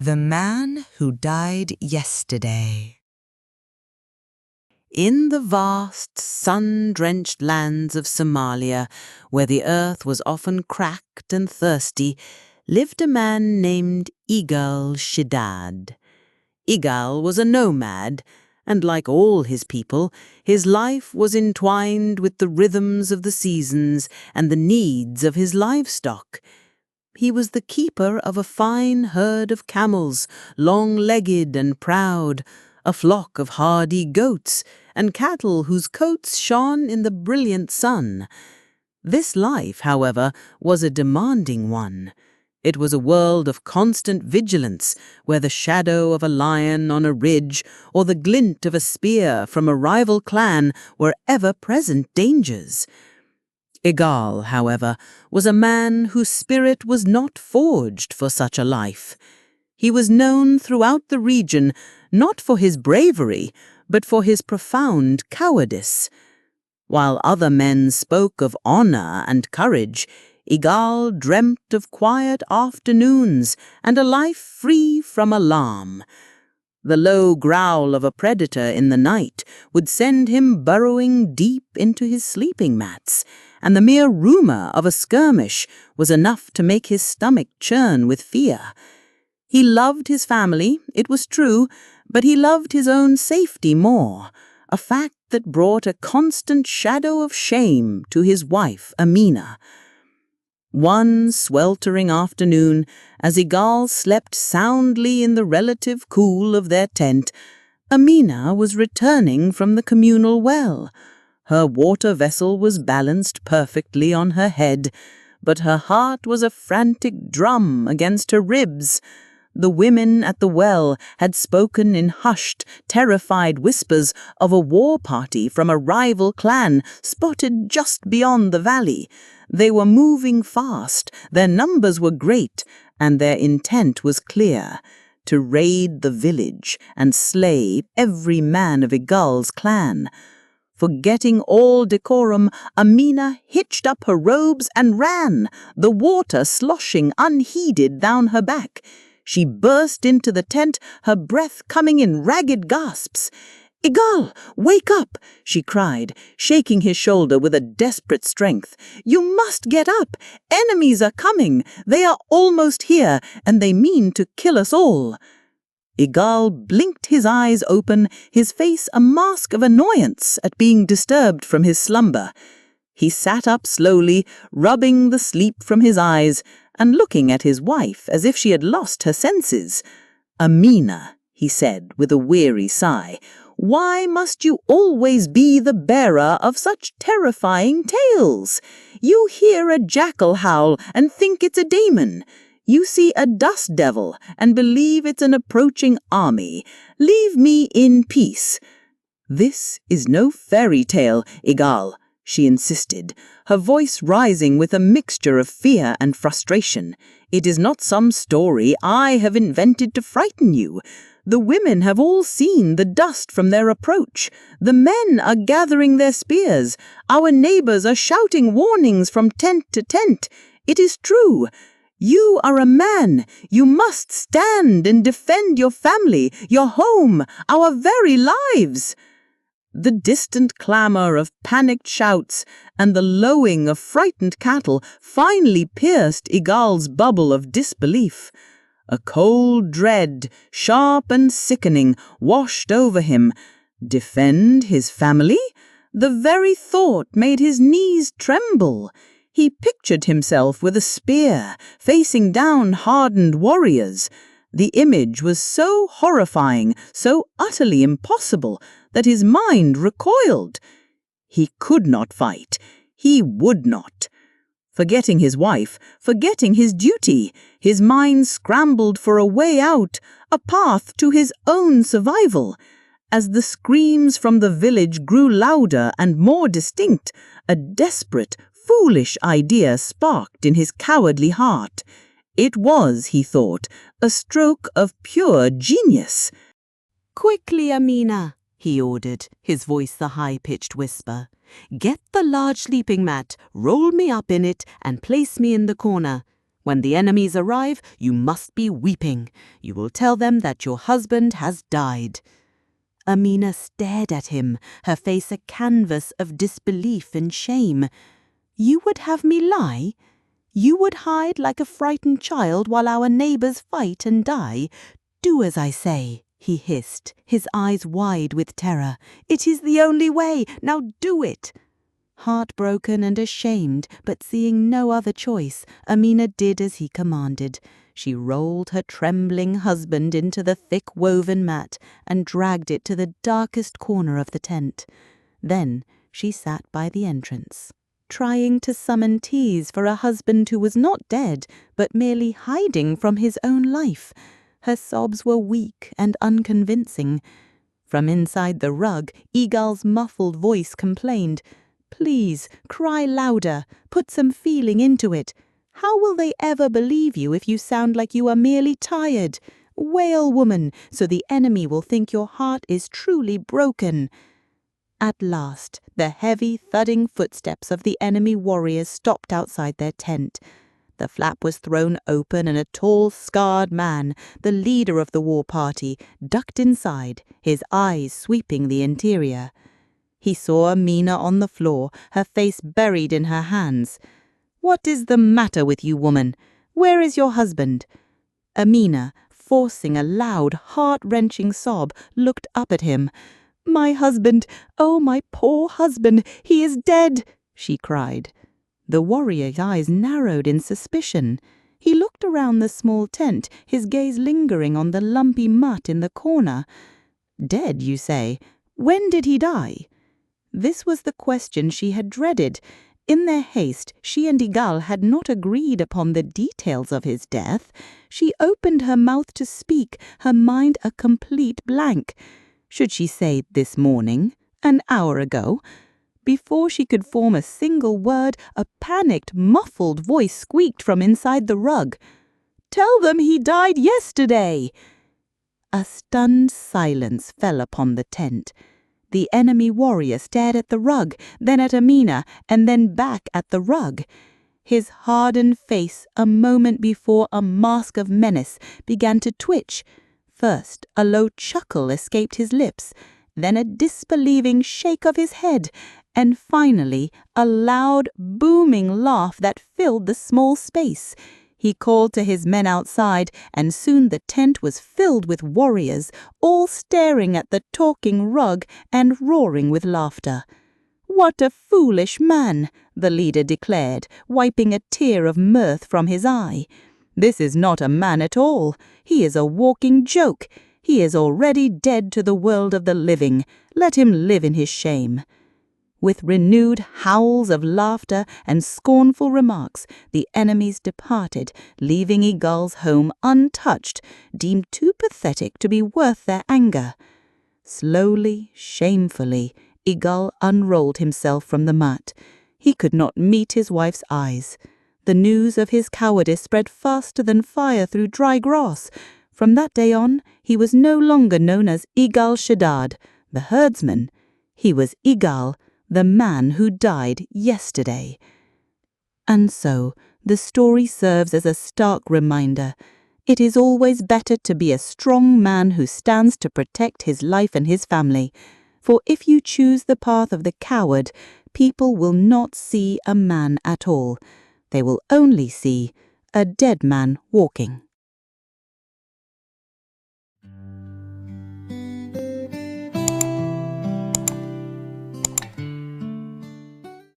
The Man Who Died Yesterday. In the vast, sun-drenched lands of Somalia, where the earth was often cracked and thirsty, lived a man named Igal Shidaad. Igal was a nomad, and like all his people, his life was entwined with the rhythms of the seasons and the needs of his livestock. He was the keeper of a fine herd of camels, long-legged and proud, a flock of hardy goats, and cattle whose coats shone in the brilliant sun. This life, however, was a demanding one. It was a world of constant vigilance, where the shadow of a lion on a ridge or the glint of a spear from a rival clan were ever-present dangers. Igal, however, was a man whose spirit was not forged for such a life. He was known throughout the region not for his bravery, but for his profound cowardice. While other men spoke of honor and courage, Igal dreamt of quiet afternoons and a life free from alarm. The low growl of a predator in the night would send him burrowing deep into his sleeping mats, and the mere rumor of a skirmish was enough to make his stomach churn with fear. He loved his family, it was true, but he loved his own safety more, a fact that brought a constant shadow of shame to his wife, Amina. One sweltering afternoon, as Igal slept soundly in the relative cool of their tent, Amina was returning from the communal well. Her water vessel was balanced perfectly on her head, but her heart was a frantic drum against her ribs. The women at the well had spoken in hushed, terrified whispers of a war party from a rival clan spotted just beyond the valley. They were moving fast, their numbers were great, and their intent was clear: to raid the village and slay every man of Igal's clan. Forgetting all decorum, Amina hitched up her robes and ran, the water sloshing unheeded down her back. She burst into the tent, her breath coming in ragged gasps. "Igal, wake up!" she cried, shaking his shoulder with a desperate strength. "You must get up! Enemies are coming! They are almost here, and they mean to kill us all!" Igal blinked his eyes open, his face a mask of annoyance at being disturbed from his slumber. He sat up slowly, rubbing the sleep from his eyes, and looking at his wife as if she had lost her senses. "Amina," he said with a weary sigh, "why must you always be the bearer of such terrifying tales? You hear a jackal howl and think it's a demon. You see a dust devil and believe it's an approaching army. Leave me in peace." "This is no fairy tale, Igal," she insisted, her voice rising with a mixture of fear and frustration. "It is not some story I have invented to frighten you. The women have all seen the dust from their approach. The men are gathering their spears. Our neighbors are shouting warnings from tent to tent. It is true. You are a man. You must stand and defend your family, your home, our very lives." The distant clamor of panicked shouts and the lowing of frightened cattle finally pierced Igal's bubble of disbelief. A cold dread, sharp and sickening, washed over him. Defend his family? The very thought made his knees tremble. He pictured himself with a spear, facing down hardened warriors. The image was so horrifying, so utterly impossible, that his mind recoiled. He could not fight. He would not. Forgetting his wife, forgetting his duty, his mind scrambled for a way out, a path to his own survival. As the screams from the village grew louder and more distinct, a desperate, foolish idea sparked in his cowardly heart. It was, he thought, a stroke of pure genius. "Quickly, Amina," he ordered, his voice the high-pitched whisper. "Get the large sleeping mat, roll me up in it, and place me in the corner. When the enemies arrive, you must be weeping. You will tell them that your husband has died." Amina stared at him, her face a canvas of disbelief and shame. "You would have me lie? You would hide like a frightened child while our neighbors fight and die? Do as I say," he hissed, his eyes wide with terror. "It is the only way. Now do it." Heartbroken and ashamed, but seeing no other choice, Amina did as he commanded. She rolled her trembling husband into the thick woven mat and dragged it to the darkest corner of the tent. Then she sat by the entrance, trying to summon tears for a husband who was not dead, but merely hiding from his own life. Her sobs were weak and unconvincing. From inside the rug, Igal's muffled voice complained, "Please, cry louder. Put some feeling into it. How will they ever believe you if you sound like you are merely tired? Wail, woman, so the enemy will think your heart is truly broken." At last, the heavy, thudding footsteps of the enemy warriors stopped outside their tent. The flap was thrown open and a tall, scarred man, the leader of the war party, ducked inside, his eyes sweeping the interior. He saw Amina on the floor, her face buried in her hands. "What is the matter with you, woman? Where is your husband?" Amina, forcing a loud, heart-wrenching sob, looked up at him. "My husband, oh my poor husband, he is dead," she cried. The warrior's eyes narrowed in suspicion. He looked around the small tent, his gaze lingering on the lumpy mutt in the corner. "Dead, you say? When did he die?" This was the question she had dreaded. In their haste, she and Igal had not agreed upon the details of his death. She opened her mouth to speak, her mind a complete blank. Should she say this morning? An hour ago? Before she could form a single word, a panicked, muffled voice squeaked from inside the rug. "Tell them he died yesterday!" A stunned silence fell upon the tent. The enemy warrior stared at the rug, then at Amina, and then back at the rug. His hardened face, a moment before a mask of menace, began to twitch. First, a low chuckle escaped his lips, then a disbelieving shake of his head, and finally a loud, booming laugh that filled the small space. He called to his men outside, and soon the tent was filled with warriors, all staring at the talking rug and roaring with laughter. "What a foolish man," the leader declared, wiping a tear of mirth from his eye. "This is not a man at all. He is a walking joke. He is already dead to the world of the living. Let him live in his shame." With renewed howls of laughter and scornful remarks, the enemies departed, leaving Igal's home untouched, deemed too pathetic to be worth their anger. Slowly, shamefully, Igal unrolled himself from the mat. He could not meet his wife's eyes. The news of his cowardice spread faster than fire through dry grass. From that day on, he was no longer known as Igal Shidaad, the herdsman. He was Igal, the man who died yesterday. And so, the story serves as a stark reminder. It is always better to be a strong man who stands to protect his life and his family. For if you choose the path of the coward, people will not see a man at all. They will only see a dead man walking.